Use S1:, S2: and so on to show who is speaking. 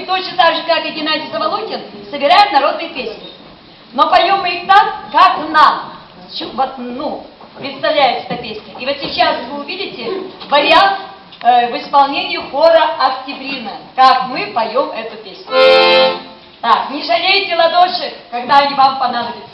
S1: мы точно так же, как и Геннадий Заволокин, собираем народные песни. Но поем мы их так, как нам представляется эта песня. И вот сейчас вы увидите вариант в исполнении хора «Октябрина», как мы поем эту песню. Так, не жалейте ладошек, когда они вам понадобятся.